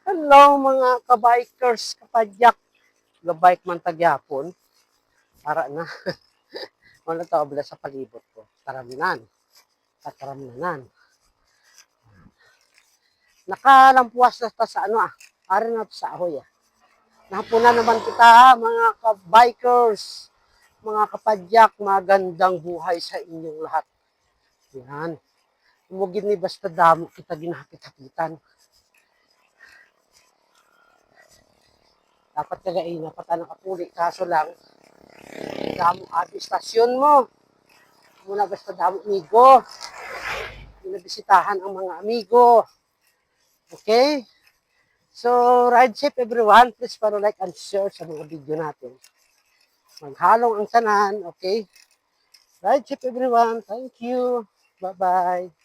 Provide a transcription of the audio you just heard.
Hello mga kabikers, kapadyak, gabike man tagyapon, para na. Wala to abla sa palibot ko. Taramnan, kataramnanan. Nakalampuas na ta sa ari na sa ahoy Napunan naman kita mga kabikers, mga kapadyak, magandang buhay sa inyong lahat. Yan. Umugin ni basta damo kita ginahapit-hapitan. Dapat kagain na pata nakapuli. Kaso lang, damo at istasyon mo. Muna basta damo amigo. Binabisitahan ang mga amigo. Okay? So, ride safe everyone. Please follow, like, and share sa mga video natin. Maghalong ang tanan. Okay? Ride safe everyone. Thank you. Bye-bye.